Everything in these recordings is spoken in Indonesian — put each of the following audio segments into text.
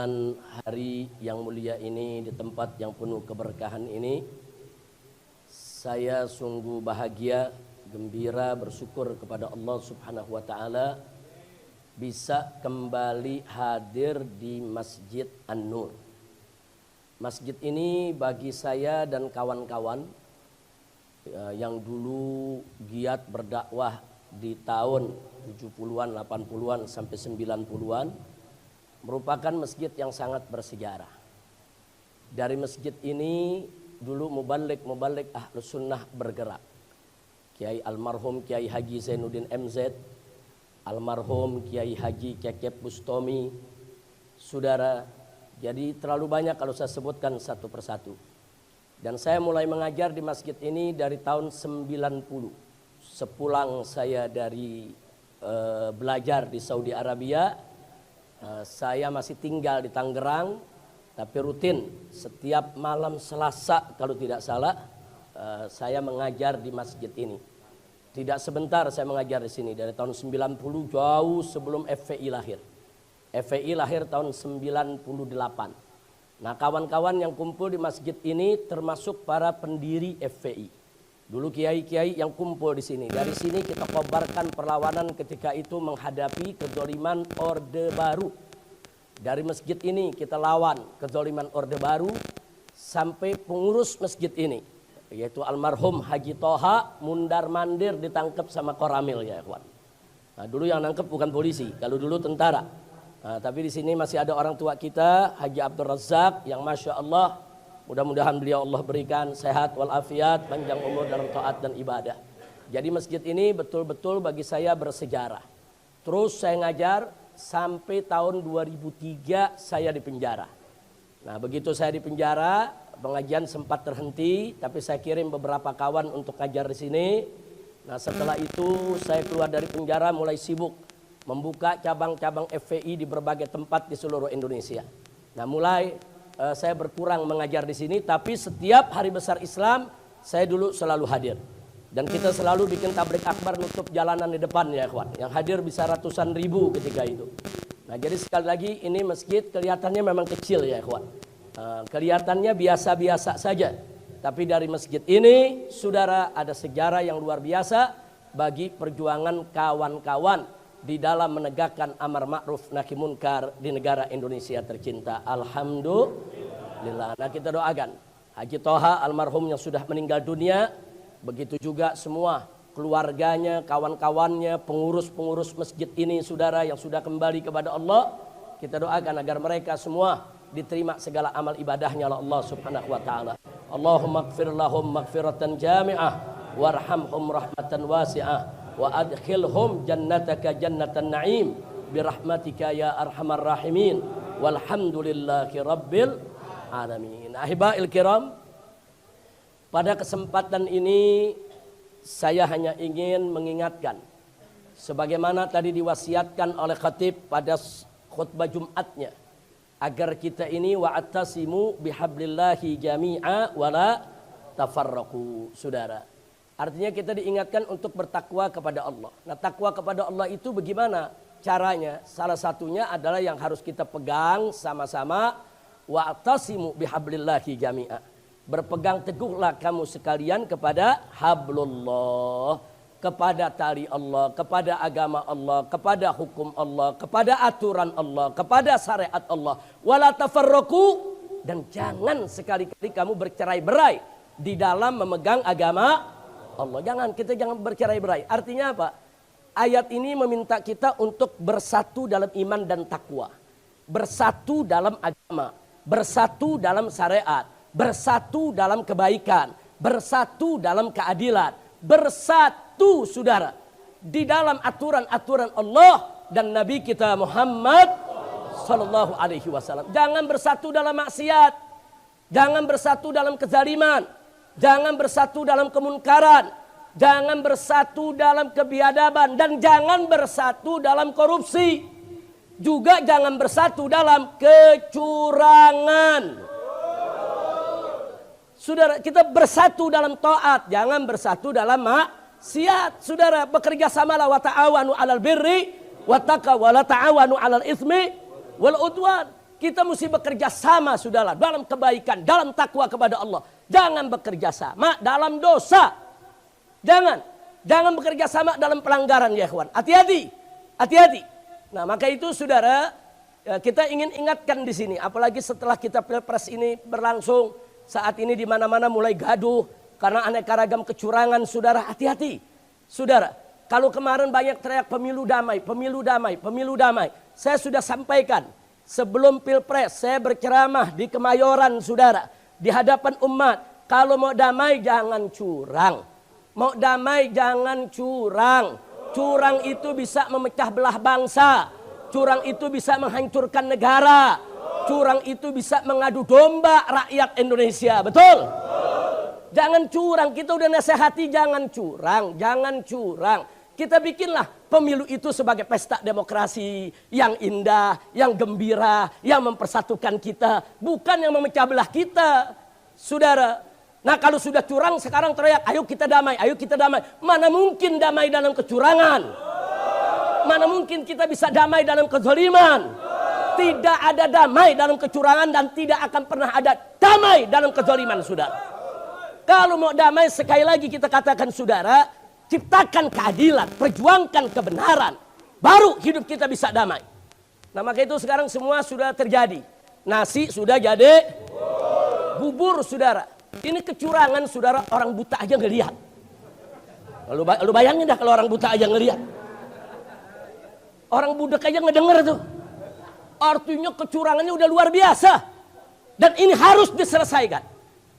kesempatan hari yang mulia ini, di tempat yang penuh keberkahan ini, saya sungguh bahagia, gembira, bersyukur kepada Allah Subhanahu wa taala bisa kembali hadir di Masjid An-Nur. Masjid ini bagi saya dan kawan-kawan yang dulu giat berdakwah di tahun 70-an, 80-an sampai 90-an merupakan masjid yang sangat bersejarah. Dari masjid ini dulu muballigh Ahlus Sunnah bergerak. Kiai almarhum Kiai Haji Zainuddin MZ, almarhum Kiai Haji Kekep Bustomi, saudara. Jadi terlalu banyak kalau saya sebutkan satu persatu. Dan saya mulai mengajar di masjid ini dari tahun 90. Sepulang saya dari belajar di Saudi Arabia, saya masih tinggal di Tangerang, tapi rutin setiap malam Selasa kalau tidak salah saya mengajar di masjid ini. Tidak sebentar saya mengajar di sini, dari tahun 90, jauh sebelum FPI lahir. FPI lahir tahun 98. Nah, kawan-kawan yang kumpul di masjid ini termasuk para pendiri FPI. Dulu kiai-kiai yang kumpul di sini. Dari sini kita kobarkan perlawanan ketika itu menghadapi kezaliman Orde Baru. Dari masjid ini kita lawan kezaliman Orde Baru sampai pengurus masjid ini, yaitu almarhum Haji Toha mundar-mandir ditangkap sama Koramil, ya ikhwan. Nah, dulu yang nangkep bukan polisi, kalau dulu tentara. Nah, tapi di sini masih ada orang tua kita, Haji Abdul Razak, yang Masya Allah, mudah-mudahan beliau Allah berikan sehat walafiat, panjang umur dalam taat dan ibadah. Jadi masjid ini betul-betul bagi saya bersejarah. Terus saya ngajar sampai tahun 2003 saya di penjara. Nah, begitu saya di penjara, pengajian sempat terhenti, tapi saya kirim beberapa kawan untuk ngajar di sini. Nah, setelah itu saya keluar dari penjara, mulai sibuk membuka cabang-cabang FPI di berbagai tempat di seluruh Indonesia. Nah, mulai saya berkurang mengajar di sini, tapi setiap hari besar Islam saya dulu selalu hadir. Dan kita selalu bikin tablik akbar nutup jalanan di depan, ya ikhwan. Yang hadir bisa ratusan ribu ketika itu. Nah, jadi sekali lagi ini masjid kelihatannya memang kecil, ya ikhwan. Kelihatannya biasa-biasa saja. Tapi dari masjid ini, saudara, ada sejarah yang luar biasa bagi perjuangan kawan-kawan di dalam menegakkan amar ma'ruf nahi munkar di negara Indonesia tercinta. Alhamdulillah. Nah, kita doakan Haji Toha almarhum yang sudah meninggal dunia, begitu juga semua keluarganya, kawan-kawannya, pengurus-pengurus masjid ini, saudara, yang sudah kembali kepada Allah. Kita doakan agar mereka semua diterima segala amal ibadahnya oleh Allah Subhanahu wa taala. Allahumma ighfir lahum maghfiratan jami'ah warhamhum rahmatan wasi'ah wa adkhilhum jannataka jannatan na'im birahmatika ya arhamar rahimin walhamdulillahi rabbil alamin. Ahibail kiram, pada kesempatan ini saya hanya ingin mengingatkan sebagaimana tadi diwasiatkan oleh khatib pada khutbah Jumatnya, agar kita ini wa'tasimu bihablillahi jami'a wala tafarraqu, saudara. Artinya kita diingatkan untuk bertakwa kepada Allah. Nah, takwa kepada Allah itu bagaimana caranya? Salah satunya adalah yang harus kita pegang sama-sama, wa'tasimu bihablillahi jami'a. Berpegang teguhlah kamu sekalian kepada hablullah, kepada tali Allah, kepada agama Allah, kepada hukum Allah, kepada aturan Allah, kepada syariat Allah. Wala tafarraqu, dan jangan sekali-kali kamu bercerai-berai di dalam memegang agama Allah. Jangan bercerai-berai. Artinya apa? Ayat ini meminta kita untuk bersatu dalam iman dan takwa, bersatu dalam agama, bersatu dalam syariat, bersatu dalam kebaikan, bersatu dalam keadilan, bersatu, saudara, di dalam aturan-aturan Allah dan Nabi kita Muhammad sallallahu alaihi wasallam. Jangan bersatu dalam maksiat, jangan bersatu dalam kezaliman, jangan bersatu dalam kemunkaran, jangan bersatu dalam kebiadaban, dan jangan bersatu dalam korupsi. Juga jangan bersatu dalam kecurangan. Saudara, kita bersatu dalam taat, jangan bersatu dalam maksiat. Saudara, bekerja samalah wa ta'awanu 'alal birri wa taqwa wa la ta'awanu 'alal itsmi wal udwan. Kita mesti bekerja sama saudara dalam kebaikan, dalam takwa kepada Allah. Jangan bekerja sama dalam dosa. Jangan bekerja sama dalam pelanggaran ya ikhwan. Hati-hati. Hati-hati. Nah, maka itu saudara, kita ingin ingatkan di sini, apalagi setelah kita Pilpres ini berlangsung, saat ini di mana-mana mulai gaduh karena aneka ragam kecurangan, saudara, hati-hati. Saudara, kalau kemarin banyak teriak pemilu damai, pemilu damai, pemilu damai. Saya sudah sampaikan sebelum Pilpres, saya berceramah di Kemayoran, saudara, di hadapan umat. Kalau mau damai jangan curang. Mau damai jangan curang. Curang itu bisa memecah belah bangsa. Curang itu bisa menghancurkan negara. Curang itu bisa mengadu domba rakyat Indonesia. Betul? Jangan curang. Kita udah nasihati jangan curang. Jangan curang. Kita bikinlah pemilu itu sebagai pesta demokrasi yang indah, yang gembira, yang mempersatukan kita. Bukan yang memecah belah kita. Saudara. Nah kalau sudah curang sekarang teriak, ayo kita damai, ayo kita damai. Mana mungkin damai dalam kecurangan? Mana mungkin kita bisa damai dalam kezaliman? Tidak ada damai dalam kecurangan dan tidak akan pernah ada damai dalam kezaliman, saudara. Kalau mau damai, sekali lagi kita katakan saudara, ciptakan keadilan, perjuangkan kebenaran. Baru hidup kita bisa damai. Nah maka itu sekarang semua sudah terjadi. Nasi sudah jadi bubur, saudara. Ini kecurangan, saudara, orang buta aja ngelihat. Lalu bayangin dah kalau orang buta aja ngelihat. Orang budak aja ngedenger tuh. Artinya kecurangannya udah luar biasa. Dan ini harus diselesaikan.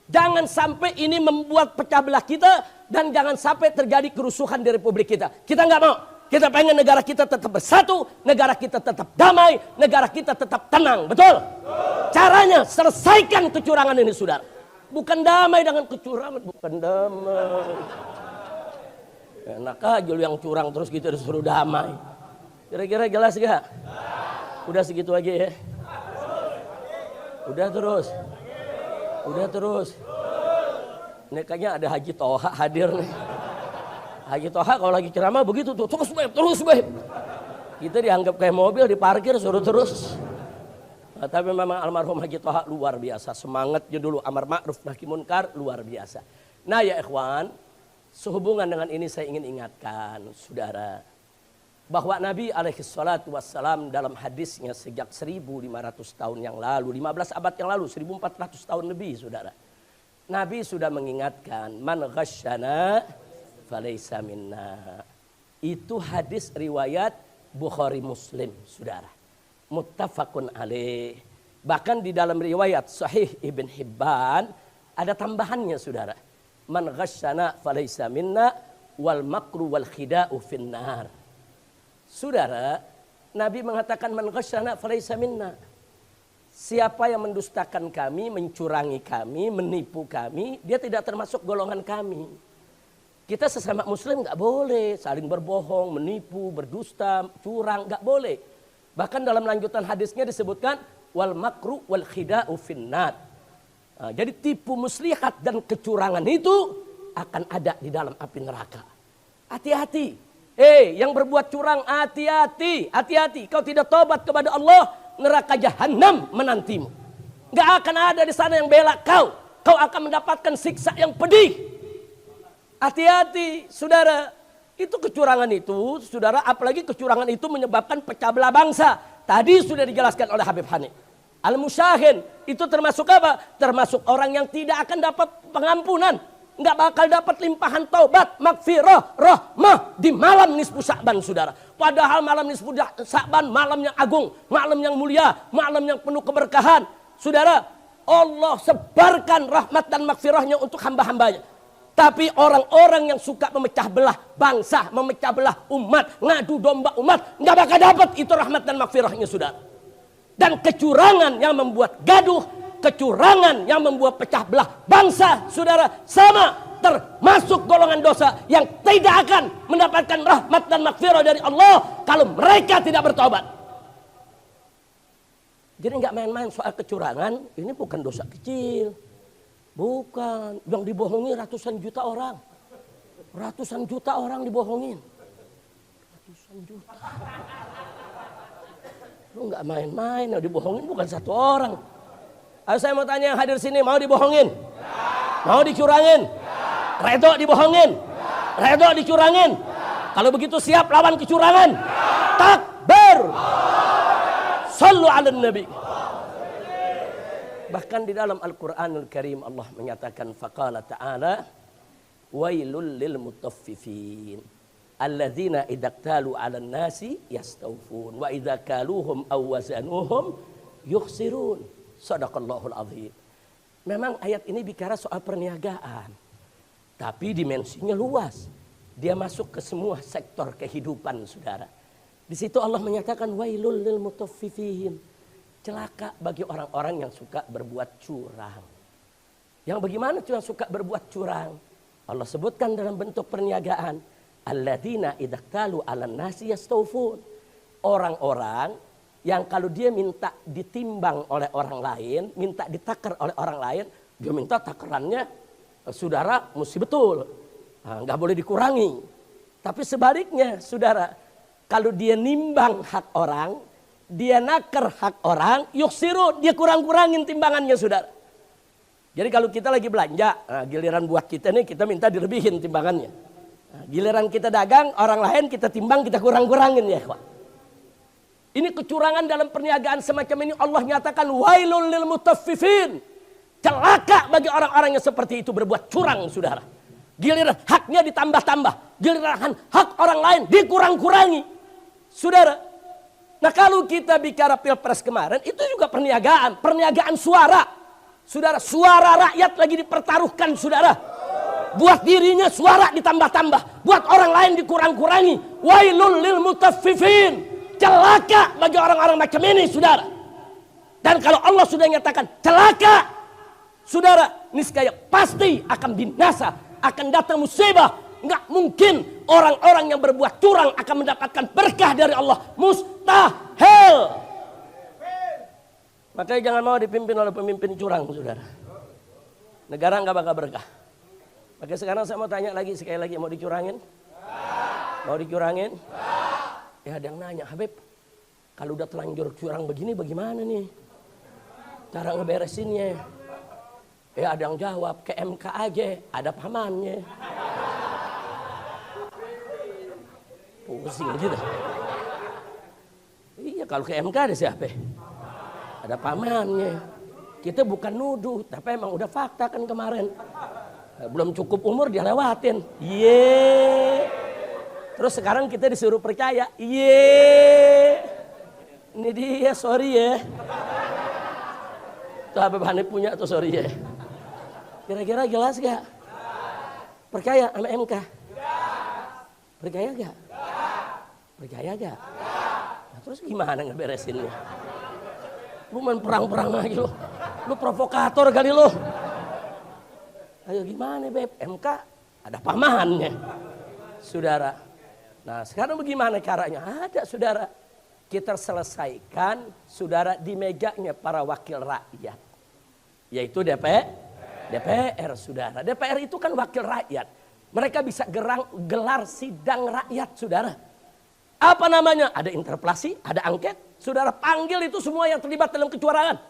Jangan sampai ini membuat pecah belah kita. Dan jangan sampai terjadi kerusuhan di republik kita. Kita nggak mau. Kita pengen negara kita tetap bersatu. Negara kita tetap damai. Negara kita tetap tenang. Betul? Caranya selesaikan kecurangan ini, saudara. Bukan damai dengan kecurangan, bukan damai. Enak aja lu yang curang terus gitu disuruh damai. Kira-kira jelas gak? Udah segitu aja ya. Udah terus. Udah terus. Ini kayaknya ada Haji Toha hadir nih. Haji Toha kalau lagi ceramah begitu tuh, terus Beb, terus Beb. Kita dianggap kayak mobil diparkir suruh terus. Nah, tapi memang almarhum Haji Toha luar biasa. Semangatnya dulu amar ma'ruf nahi munkar luar biasa. Nah ya ikhwan, sehubungan dengan ini saya ingin ingatkan saudara. Bahwa Nabi SAW dalam hadisnya sejak 1500 tahun yang lalu, 15 abad yang lalu, 1400 tahun lebih saudara. Nabi sudah mengingatkan, man ghasyana falaysa minna. Itu hadis riwayat Bukhari Muslim saudara. Muttafaqun alaih. Bahkan di dalam riwayat Sahih Ibn Hibban ada tambahannya saudara. Man ghasyana falaysa minna wal makru wal khida'u finnar. Saudara, Nabi mengatakan man ghasyana falaysa minna. Siapa yang mendustakan kami, mencurangi kami, menipu kami, dia tidak termasuk golongan kami. Kita sesama muslim nggak boleh saling berbohong, menipu, berdusta, curang, nggak boleh. Bahkan dalam lanjutan hadisnya disebutkan wal makru wal khida'u finnar. Nah, jadi tipu muslihat dan kecurangan itu akan ada di dalam api neraka. Hati-hati. Yang berbuat curang hati-hati. Hati-hati. Kau tidak tobat kepada Allah, neraka jahanam menantimu. Gak akan ada di sana yang bela kau. Kau akan mendapatkan siksa yang pedih. Hati-hati, saudara. Itu kecurangan itu, saudara, apalagi kecurangan itu menyebabkan pecah belah bangsa. Tadi sudah dijelaskan oleh Habib Hanif. Al-musyahin itu termasuk apa? Termasuk orang yang tidak akan dapat pengampunan. Nggak bakal dapat limpahan taubat, magfirah, rahmah di malam nisfu Sya'ban, saudara. Padahal malam nisfu Sya'ban malam yang agung, malam yang mulia, malam yang penuh keberkahan. Saudara, Allah sebarkan rahmat dan magfirahnya untuk hamba-hambanya. Tapi orang-orang yang suka memecah belah bangsa, memecah belah umat, ngadu domba umat, nggak bakal dapat itu rahmat dan magfirahnya, saudara. Dan kecurangan yang membuat gaduh, kecurangan yang membuat pecah belah bangsa, saudara, sama termasuk golongan dosa yang tidak akan mendapatkan rahmat dan magfirah dari Allah kalau mereka tidak bertobat. Jadi nggak main-main soal kecurangan, ini bukan dosa kecil. Bukan, yang dibohongi ratusan juta orang. Ratusan juta orang dibohongin. Ratusan juta. Lu nggak main-main, yang dibohongin bukan satu orang. Ayo saya mau tanya yang hadir sini, mau dibohongin? Mau dicurangin? Redo dibohongin? Redo dicurangin? Kalau begitu siap lawan kecurangan? Takbir! Sallu ala nabi. Bahkan di dalam Al-Quranul Karim Allah menyatakan faqala ta'ala wailul lil mutaffifin alladzina idaktalu 'alan nasi yastawfun wa idza kaluhum aw wazanuhum yukhsirun. Shadaqallahul azim. Memang ayat ini bicara soal perniagaan, tapi dimensinya luas. Dia masuk ke semua sektor kehidupan, saudara. Di situ Allah menyatakan wailul lil mutaffifin. Celaka bagi orang-orang yang suka berbuat curang. Yang bagaimana yang suka berbuat curang? Allah sebutkan dalam bentuk perniagaan. Alladzina idaktalu 'alan nasi yastawfun. Orang-orang yang kalau dia minta ditimbang oleh orang lain, minta ditakar oleh orang lain, dia minta takarannya, saudara, mesti betul. Nah, nggak boleh dikurangi. Tapi sebaliknya, saudara, kalau dia nimbang hak orang, dia nakar hak orang, yuksiru, dia kurang-kurangin timbangannya, saudara. Jadi kalau kita lagi belanja, nah, giliran buat kita nih, kita minta dilebihin timbangannya. Nah, giliran kita dagang, orang lain kita timbang, kita kurang-kurangin ya, Pak. Ini kecurangan dalam perniagaan semacam ini Allah nyatakan wailul lil mutaffifin. Celaka bagi orang-orang yang seperti itu berbuat curang, saudara. Giliran haknya ditambah-tambah, giliran hak orang lain dikurang-kurangi. Saudara, nah kalau kita bicara Pilpres kemarin itu juga perniagaan suara. Saudara, suara rakyat lagi dipertaruhkan, saudara. Buat dirinya suara ditambah-tambah, buat orang lain dikurang-kurangi. Wailul lil mutaffifin. Celaka bagi orang-orang macam ini, saudara. Dan kalau Allah sudah nyatakan celaka, saudara, niscaya pasti akan binasa, akan datang musibah. Nggak mungkin orang-orang yang berbuat curang akan mendapatkan berkah dari Allah. Mustahil. Makanya jangan mau dipimpin oleh pemimpin curang, saudara. Negara nggak bakal berkah. Makanya sekarang saya mau tanya lagi, sekali lagi, mau dicurangin? Mau dicurangin? Ya ada yang nanya, Habib, kalau udah telanjur curang begini bagaimana nih cara ngeberesinnya? Ya ada yang jawab, ke MK aja, ada pamannya. Pusing gitu. Iya, kalau ke MK ada siapa? Ada pamannya. Kita bukan nuduh, tapi emang udah fakta kan kemarin. Belum cukup umur dia lewatin. Yeay. Terus sekarang kita disuruh percaya. Ini dia, sorry ya. Tuh Habib Hanif punya tuh, sorry ya. Kira-kira jelas gak? Percaya sama MK? Percaya gak? Percaya gak? Nah, terus gimana ngeberesinnya? Lu main perang-perang aja lu. Lu provokator kali lu. Ayo gimana Beb? MK ada pamannya. Saudara. Nah sekarang bagaimana caranya? Ada, saudara. Kita selesaikan, saudara, di mejanya para wakil rakyat. Yaitu DPR, saudara. DPR itu kan wakil rakyat. Mereka bisa gelar sidang rakyat, saudara. Apa namanya? Ada interpelasi, ada angket. Saudara panggil itu semua yang terlibat dalam kecurangan.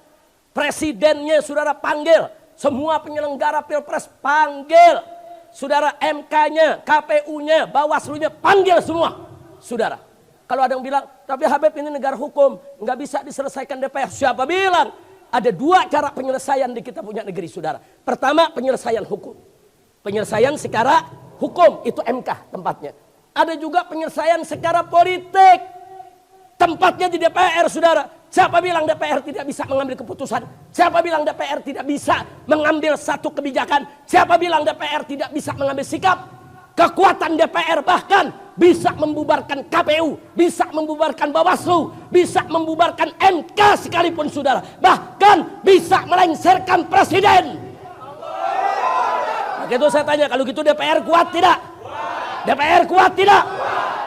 Presidennya saudara panggil. Semua penyelenggara Pilpres panggil. Saudara, MK-nya, KPU-nya, Bawaslu-nya panggil semua. Saudara, kalau ada yang bilang, tapi Habib ini negara hukum, nggak bisa diselesaikan DPR. Siapa bilang? Ada dua cara penyelesaian di kita punya negeri, saudara. Pertama, penyelesaian hukum. Penyelesaian secara hukum, itu MK tempatnya. Ada juga penyelesaian secara politik. Tempatnya di DPR, saudara. Siapa bilang DPR tidak bisa mengambil keputusan? Siapa bilang DPR tidak bisa mengambil satu kebijakan? Siapa bilang DPR tidak bisa mengambil sikap? Kekuatan DPR bahkan bisa membubarkan KPU, bisa membubarkan Bawaslu, bisa membubarkan MK sekalipun, saudara. Bahkan bisa melengsarkan presiden. Maka itu saya tanya, kalau gitu DPR kuat tidak? DPR kuat tidak?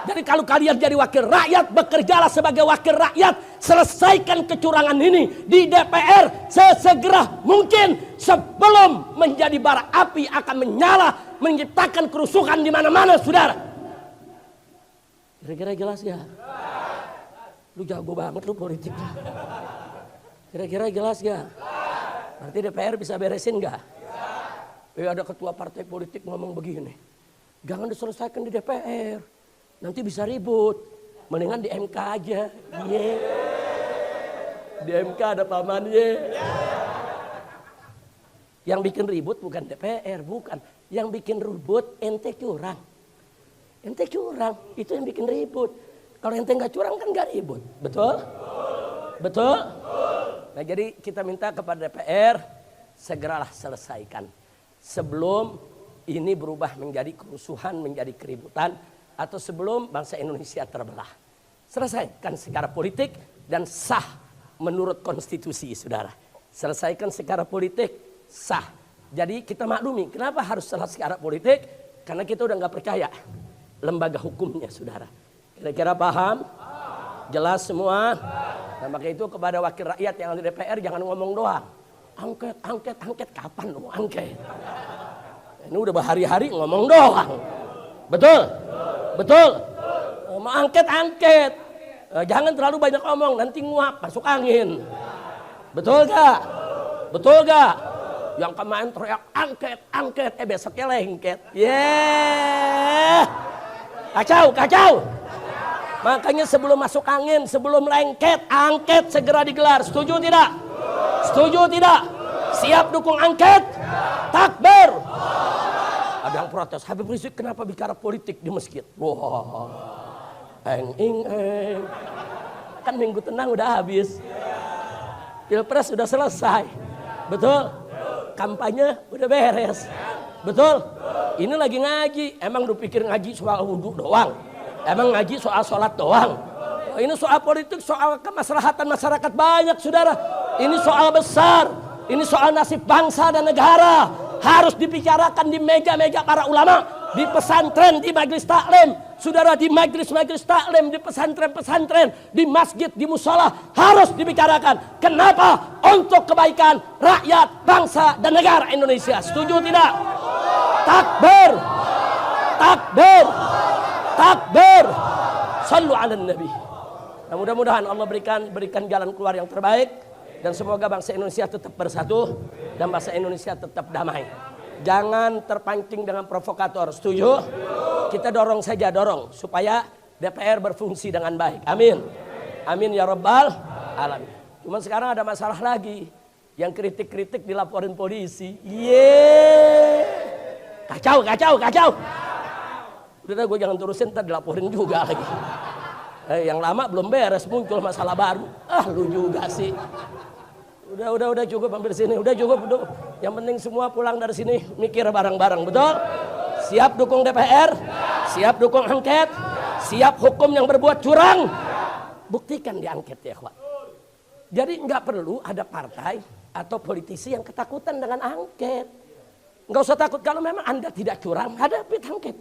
Jadi kalau kalian jadi wakil rakyat, bekerjalah sebagai wakil rakyat. Selesaikan kecurangan ini di DPR sesegera mungkin sebelum menjadi bara api akan menyala, menciptakan kerusuhan di mana-mana, saudara. Kira-kira jelas ya? Lu jago banget lu politik. Kira-kira jelas gak? Berarti DPR bisa beresin gak? Ada ketua partai politik ngomong begini. Jangan diselesaikan di DPR. Nanti bisa ribut. Mendingan di MK aja. Yeah. Di MK ada pamannya. Yang bikin ribut bukan DPR, bukan. Yang bikin ribut ente curang. Ente curang, itu yang bikin ribut. Kalau ente nggak curang kan nggak ribut, betul? Betul? Nah jadi kita minta kepada DPR segeralah selesaikan sebelum ini berubah menjadi kerusuhan, menjadi keributan, atau sebelum bangsa Indonesia terbelah. Selesaikan secara politik dan sah menurut konstitusi, saudara. Selesaikan secara politik sah. Jadi kita maklumi kenapa harus selesai secara politik, karena kita udah nggak percaya lembaga hukumnya, saudara. Kira-kira paham? Jelas semua? Nah maka itu kepada wakil rakyat yang di DPR jangan ngomong doang. Angket, angket, angket. Kapan lu angket? Ini udah berhari-hari ngomong doang. Betul? Betul? Mau angket, angket. Jangan terlalu banyak ngomong, nanti nguap, masuk angin. Betul gak? Betul gak? Yang kemarin teriak angket, angket. Besoknya lengket. Yeah. Kacau, kacau. Makanya sebelum masuk angin, sebelum lengket, angket segera digelar. Setuju tidak? Setuju tidak? Siap dukung angket? Takbir. Ada yang protes, Habib Rizik kenapa bicara politik di masjid? Wah, eng. Kan minggu tenang udah habis. Pilpres udah selesai. Betul? Kampanye udah beres. Betul? Ini lagi ngaji. Emang lu pikir ngaji soal wudhu doang? Emang ngaji soal sholat doang? Ini soal politik, soal kemaslahatan masyarakat banyak, saudara. Ini soal besar. Ini soal nasib bangsa dan negara. Harus dibicarakan di meja-meja para ulama, di pesantren, di majelis taklim. Saudara, di majelis-majelis taklim, di pesantren-pesantren, di masjid, di musola. Harus dibicarakan. Kenapa? Untuk kebaikan rakyat, bangsa, dan negara Indonesia. Setuju tidak? Takbir. Takbir. Takbir. Sallu ala nabi. Nah, mudah-mudahan Allah berikan jalan keluar yang terbaik, dan semoga bangsa Indonesia tetap bersatu dan bangsa Indonesia tetap damai. Jangan terpancing dengan provokator. Setuju? Kita dorong saja, dorong supaya DPR berfungsi dengan baik. Amin. Amin ya rabbal alamin. Cuman sekarang ada masalah lagi. Yang kritik-kritik dilaporin polisi. Kacau, kacau, kacau. Udah gue jangan terusin, ntar dilaporin juga lagi. Yang lama belum beres, muncul masalah baru. Lu juga sih. Udah cukup hampir sini. Udah cukup. Yang penting semua pulang dari sini mikir bareng-bareng, betul? Siap dukung DPR, siap dukung angket, siap hukum yang berbuat curang. Buktikan di angket ya, kawan. Jadi nggak perlu ada partai atau politisi yang ketakutan dengan angket. Nggak usah takut. Kalau memang Anda tidak curang, hadapi angket.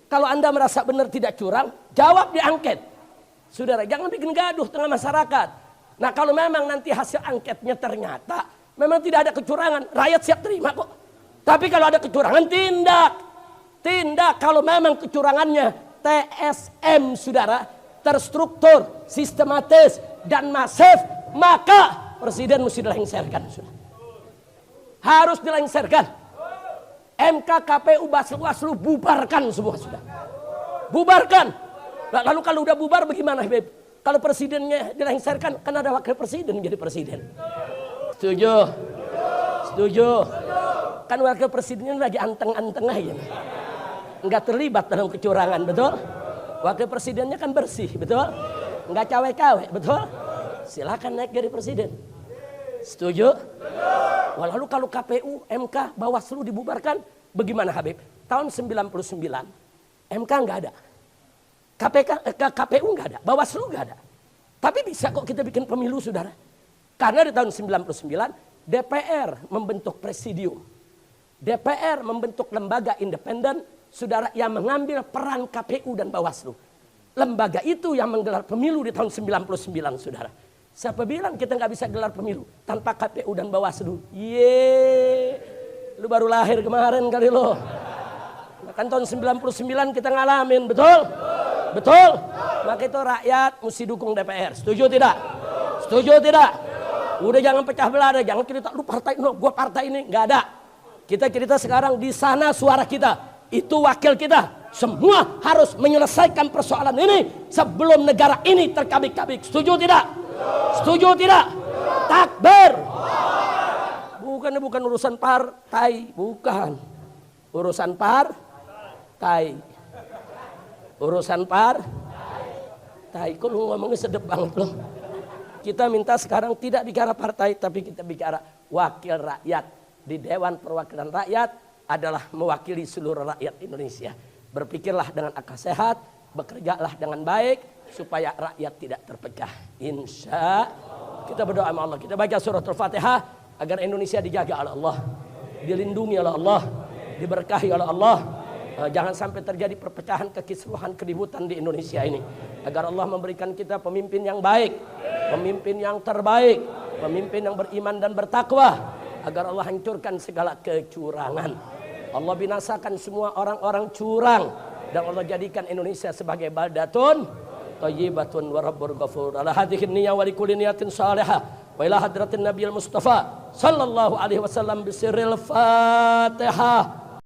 Kalau Anda merasa benar tidak curang, jawab di angket. Saudara, jangan bikin gaduh tengah masyarakat. Nah kalau memang nanti hasil angketnya ternyata memang tidak ada kecurangan, rakyat siap terima kok. Tapi kalau ada kecurangan, tindak. Kalau memang kecurangannya TSM, saudara, terstruktur, sistematis, dan masif, maka presiden mesti dilengsarkan. Harus dilengsarkan. MK, KPU, Bawaslu bubarkan semua, sudah. Bubarkan. Lalu kalau udah bubar bagaimana, Habib? Kalau presidennya dilengsarkan, kan ada wakil presiden jadi presiden. Setuju? Setuju? Kan wakil presidennya lagi anteng-anteng aja. Enggak terlibat dalam kecurangan, betul? Wakil presidennya kan bersih, betul? Enggak cawe-cawe, betul? Silakan naik jadi presiden. Setuju? Lalu kalau KPU, MK, Bawaslu dibubarkan, bagaimana, Habib? Tahun 99, MK enggak ada. KPU enggak ada, Bawaslu enggak ada. Tapi bisa kok kita bikin pemilu, saudara. Karena di tahun 99, DPR membentuk presidium. DPR membentuk lembaga independen, saudara, yang mengambil peran KPU dan Bawaslu. Lembaga itu yang menggelar pemilu di tahun 99, saudara. Siapa bilang kita nggak bisa gelar pemilu tanpa KPU dan Bawaslu? Lu baru lahir kemarin kali lo. Kan tahun 99 kita ngalamin, betul? Betul? Maka itu rakyat mesti dukung DPR. Setuju tidak? Setuju tidak? Udah jangan pecah belah, jangan cerita lu partai no, gua partai ini, nggak ada. Kita sekarang di sana suara kita, itu wakil kita. Semua harus menyelesaikan persoalan ini sebelum negara ini terkabik-kabik. Setuju tidak? Setuju tidak? Takbir. Bukan urusan partai, bukan. Urusan partai. Urusan partai. Kok lu ngomongnya sedep banget loh. Kita minta sekarang tidak bicara partai, tapi kita bicara wakil rakyat. Di Dewan Perwakilan Rakyat adalah mewakili seluruh rakyat Indonesia. Berpikirlah dengan akal sehat, bekerjalah dengan baik, supaya rakyat tidak terpecah. Insya kita berdoa sama Allah. Kita baca surat Al-Fatihah agar Indonesia dijaga oleh Allah, dilindungi oleh Allah, diberkahi oleh Allah. Jangan sampai terjadi perpecahan, kekisruhan, keributan di Indonesia ini. Agar Allah memberikan kita pemimpin yang baik, pemimpin yang terbaik, pemimpin yang beriman dan bertakwa. Agar Allah hancurkan segala kecurangan. Allah binasakan semua orang-orang curang. Dan Allah jadikan Indonesia sebagai baldatun thayyibatun wa rabbur ghafur. Ala hadhihi niyya wa likulli niyatin salihah. Wa ila hadratin nabiyil mustafa sallallahu alaihi wasallam bisirril Fatihah.